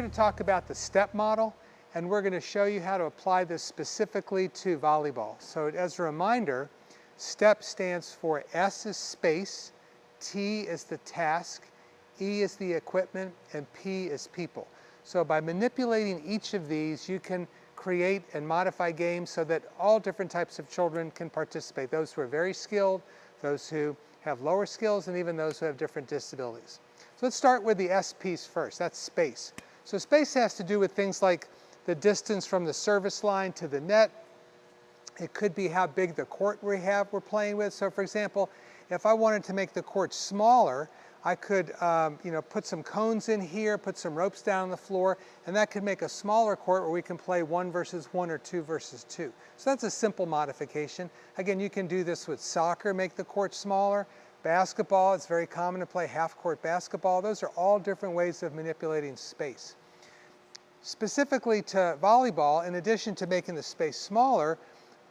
going to talk about the STEP model, and we're going to show you how to apply this specifically to volleyball. So as a reminder, STEP stands for S is space, T is the task, E is the equipment, and P is people. So by manipulating each of these, you can create and modify games so that all different types of children can participate. Those who are very skilled, those who have lower skills, and even those who have different disabilities. So let's start with the S piece first. That's space. So space has to do with things like the distance from the service line to the net. It could be how big the court we're playing with. So for example, if I wanted to make the court smaller, I could put some cones in here, put some ropes down on the floor, and that could make a smaller court where we can play 1 versus 1 or 2 versus 2. So that's a simple modification. Again, you can do this with soccer, make the court smaller. Basketball, it's very common to play half-court basketball. Those are all different ways of manipulating space. Specifically to volleyball, in addition to making the space smaller,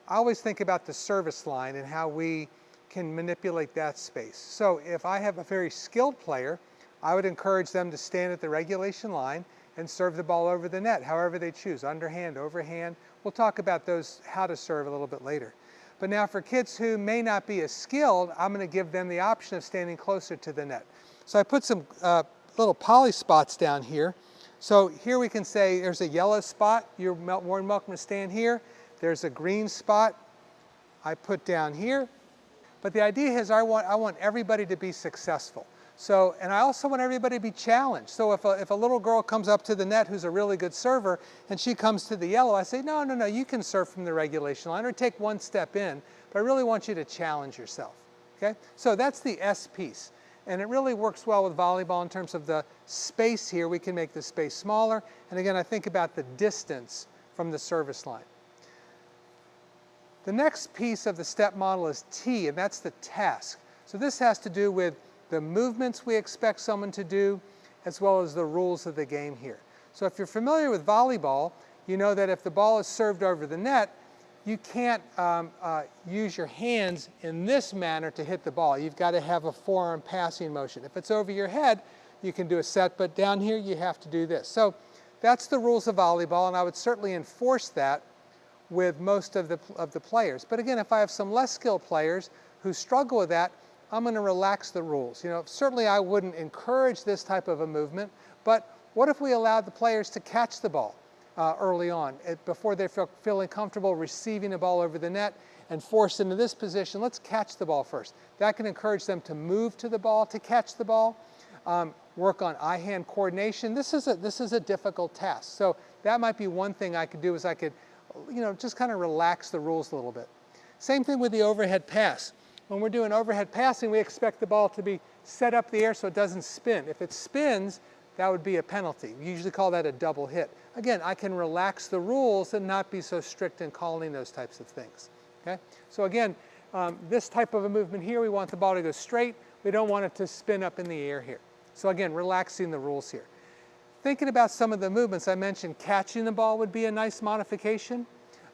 I always think about the service line and how we can manipulate that space. So if I have a very skilled player, I would encourage them to stand at the regulation line and serve the ball over the net, however they choose, underhand, overhand. We'll talk about those, how to serve a little bit later. But now for kids who may not be as skilled, I'm going to give them the option of standing closer to the net. So I put some little poly spots down here. So here we can say there's a yellow spot, you're more than welcome to stand here. There's a green spot I put down here. But the idea is I want everybody to be successful. So, and I also want everybody to be challenged. So if a little girl comes up to the net who's a really good server and she comes to the yellow, I say, no, you can serve from the regulation line or take one step in, but I really want you to challenge yourself, okay? So that's the S piece. And it really works well with volleyball in terms of the space here. We can make the space smaller. And again, I think about the distance from the service line. The next piece of the STEP model is T, and that's the task. So this has to do with the movements we expect someone to do, as well as the rules of the game here. So if you're familiar with volleyball, you know that if the ball is served over the net, you can't use your hands in this manner to hit the ball. You've got to have a forearm passing motion. If it's over your head, you can do a set, but down here you have to do this. So that's the rules of volleyball, and I would certainly enforce that with most of the players. But again, if I have some less skilled players who struggle with that, I'm going to relax the rules. You know, certainly I wouldn't encourage this type of a movement, but what if we allowed the players to catch the ball early on, before they're feeling comfortable receiving the ball over the net and forced into this position? Let's catch the ball first. That can encourage them to move to the ball to catch the ball, work on eye-hand coordination. This is a difficult task. So that might be one thing I could do, is I could just kind of relax the rules a little bit. Same thing with the overhead pass. When we're doing overhead passing, we expect the ball to be set up in the air so it doesn't spin. If it spins, that would be a penalty. We usually call that a double hit. Again, I can relax the rules and not be so strict in calling those types of things. Okay? So again, this type of a movement here, we want the ball to go straight. We don't want it to spin up in the air here. So again, relaxing the rules here. Thinking about some of the movements, I mentioned catching the ball would be a nice modification.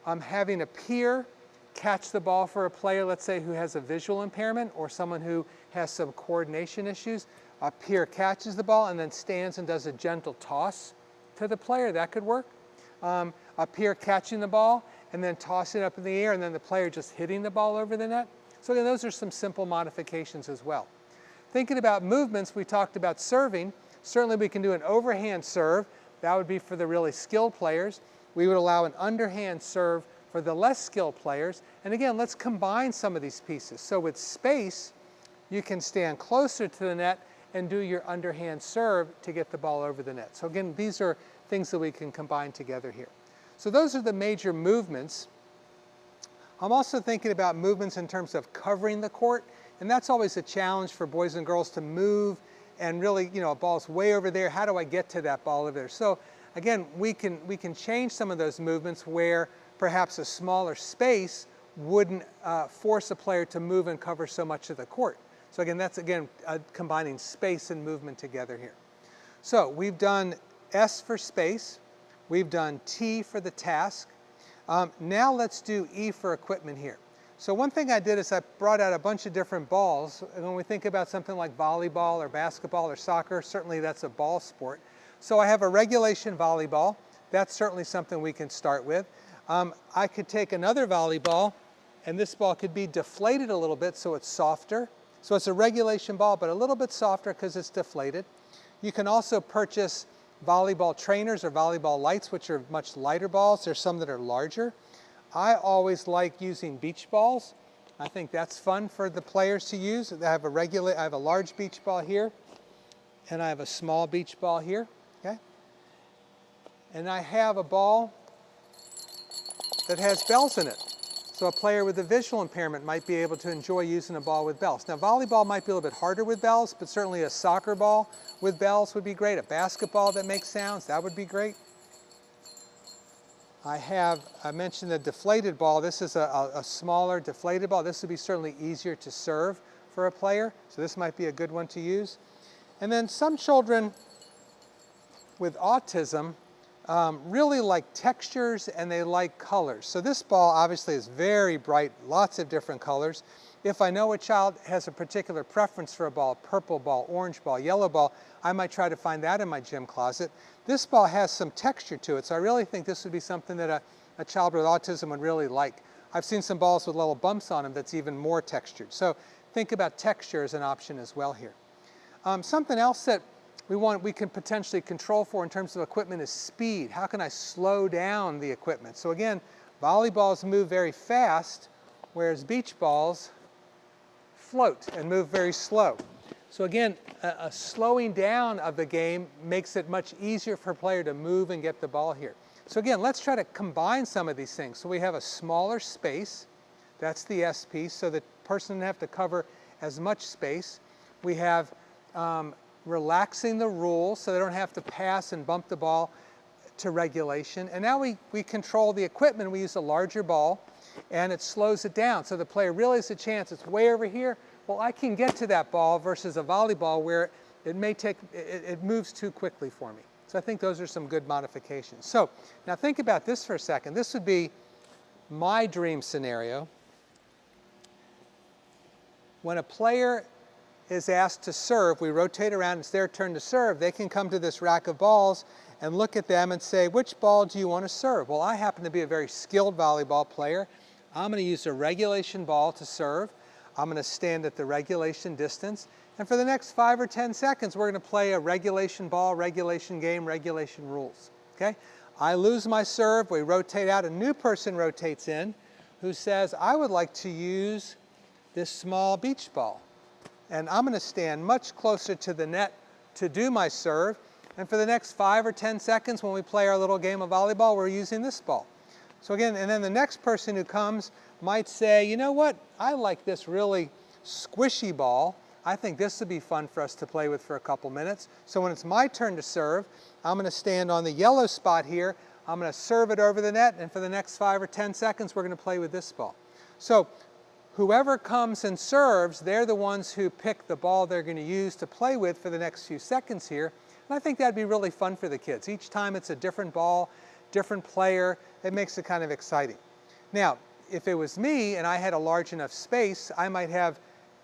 Having a peer catch the ball for a player, let's say, who has a visual impairment or someone who has some coordination issues. A peer catches the ball and then stands and does a gentle toss to the player. That could work. A peer catching the ball and then tossing it up in the air, and then the player just hitting the ball over the net. So again, those are some simple modifications as well. Thinking about movements, we talked about serving. Certainly we can do an overhand serve. That would be for the really skilled players. We would allow an underhand serve for the less skilled players. And again, let's combine some of these pieces. So with space, you can stand closer to the net and do your underhand serve to get the ball over the net. So again, these are things that we can combine together here. So those are the major movements. I'm also thinking about movements in terms of covering the court, and that's always a challenge for boys and girls to move and really, a ball's way over there. How do I get to that ball over there? So again, we can change some of those movements where perhaps a smaller space wouldn't force a player to move and cover so much of the court. So again, that's combining space and movement together here. So we've done S for space, we've done T for the task. Now let's do E for equipment here. So one thing I did is I brought out a bunch of different balls. And when we think about something like volleyball or basketball or soccer, certainly that's a ball sport. So I have a regulation volleyball. That's certainly something we can start with. I could take another volleyball, and this ball could be deflated a little bit so it's softer. So it's a regulation ball, but a little bit softer because it's deflated. You can also purchase volleyball trainers or volleyball lights, which are much lighter balls. There's some that are larger. I always like using beach balls. I think that's fun for the players to use. I have a large beach ball here, and I have a small beach ball here. Okay? And I have a ball that has bells in it. So a player with a visual impairment might be able to enjoy using a ball with bells. Now volleyball might be a little bit harder with bells, but certainly a soccer ball with bells would be great. A basketball that makes sounds, that would be great. I mentioned the deflated ball. This is a smaller deflated ball. This would be certainly easier to serve for a player. So this might be a good one to use. And then some children with autism really like textures and they like colors. So this ball obviously is very bright, lots of different colors. If I know a child has a particular preference for a ball, purple ball, orange ball, yellow ball, I might try to find that in my gym closet. This ball has some texture to it, so I really think this would be something that a child with autism would really like. I've seen some balls with little bumps on them that's even more textured. So think about texture as an option as well here. Something else that we can potentially control for in terms of equipment is speed. How can I slow down the equipment? So again, volleyballs move very fast, whereas beach balls float and move very slow. So again, a slowing down of the game makes it much easier for a player to move and get the ball here. So again, let's try to combine some of these things. So we have a smaller space, that's the S piece, so the person doesn't have to cover as much space. We have relaxing the rules so they don't have to pass and bump the ball to regulation. And now we control the equipment. We use a larger ball and it slows it down. So the player really has a chance. It's way over here. Well, I can get to that ball versus a volleyball where it moves too quickly for me. So I think those are some good modifications. So now think about this for a second. This would be my dream scenario. When a player is asked to serve, we rotate around, it's their turn to serve, they can come to this rack of balls and look at them and say, which ball do you want to serve? Well, I happen to be a very skilled volleyball player. I'm going to use a regulation ball to serve. I'm going to stand at the regulation distance. And for the next 5 or 10 seconds, we're going to play a regulation ball, regulation game, regulation rules. Okay? I lose my serve, we rotate out, a new person rotates in who says, I would like to use this small beach ball. And I'm going to stand much closer to the net to do my serve. And for the next 5 or 10 seconds when we play our little game of volleyball, we're using this ball. So again, and then the next person who comes might say, you know what, I like this really squishy ball. I think this would be fun for us to play with for a couple minutes. So when it's my turn to serve, I'm going to stand on the yellow spot here. I'm going to serve it over the net, and for the next 5 or 10 seconds, we're going to play with this ball. So whoever comes and serves, they're the ones who pick the ball they're going to use to play with for the next few seconds here. And I think that'd be really fun for the kids. Each time it's a different ball, different player. It makes it kind of exciting. Now, if it was me and I had a large enough space, I might have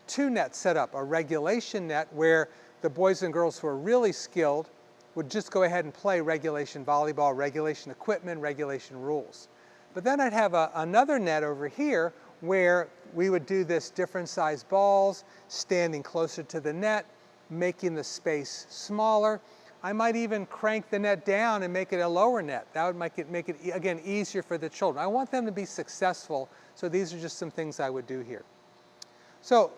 2 nets set up, a regulation net where the boys and girls who are really skilled would just go ahead and play regulation volleyball, regulation equipment, regulation rules. But then I'd have another net over here where we would do this different size balls, standing closer to the net, making the space smaller. I might even crank the net down and make it a lower net. That would make it again, easier for the children. I want them to be successful, so these are just some things I would do here. So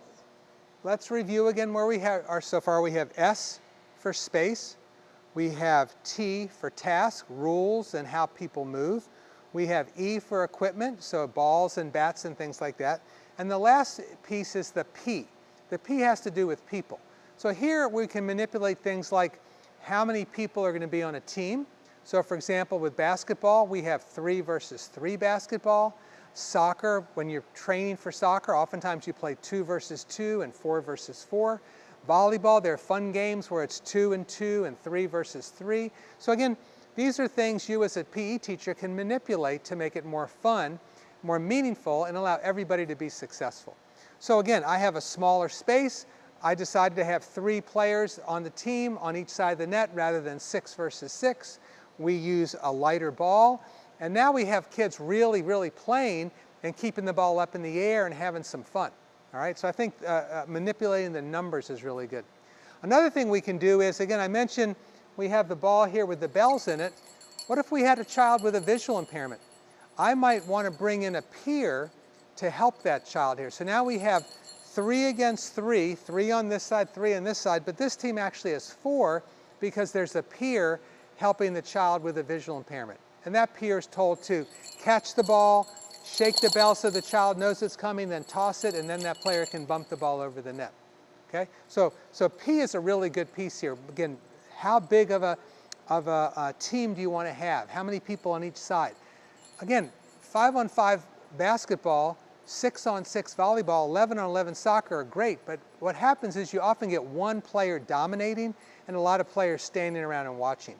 let's review again where we are so far. We have S for space. We have T for task, rules, and how people move. We have E for equipment, so balls and bats and things like that. And the last piece is the P. The P has to do with people. So here we can manipulate things like how many people are going to be on a team. So for example, with basketball, we have 3 versus 3 basketball. Soccer, when you're training for soccer, oftentimes you play 2 versus 2 and 4 versus 4. Volleyball, there are fun games where it's 2 and 2 and 3 versus 3. So again, these are things you as a PE teacher can manipulate to make it more fun, more meaningful, and allow everybody to be successful. So again, I have a smaller space. I decided to have 3 players on the team on each side of the net rather than 6 versus 6. We use a lighter ball, and now we have kids really playing and keeping the ball up in the air and having some fun. All right, so I think manipulating the numbers is really good. Another thing we can do is, again, I mentioned we have the ball here with the bells in it. What if we had a child with a visual impairment? I might want to bring in a peer to help that child here. So now we have 3 against 3, 3 on this side, 3 on this side, but this team actually has 4 because there's a peer helping the child with a visual impairment. And that peer is told to catch the ball, shake the bell so the child knows it's coming, then toss it, and then that player can bump the ball over the net. Okay? So P is a really good piece here. Again, how big of a team do you want to have? How many people on each side? Again, 5-on-5 basketball, 6-on-6 volleyball, 11-on-11 soccer are great, but what happens is you often get one player dominating and a lot of players standing around and watching.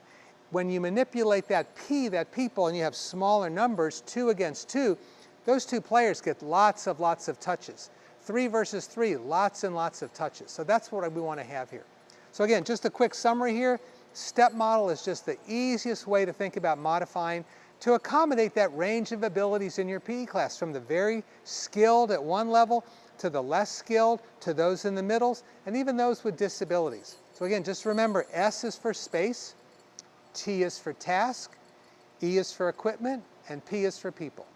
When you manipulate that P, that people, and you have smaller numbers, 2 against 2, those 2 players get lots of touches. 3 versus 3, lots and lots of touches. So that's what we want to have here. So again, just a quick summary here. Step model is just the easiest way to think about modifying to accommodate that range of abilities in your PE class, from the very skilled at one level to the less skilled, to those in the middles, and even those with disabilities. So again, just remember, S is for space, T is for task, E is for equipment, and P is for people.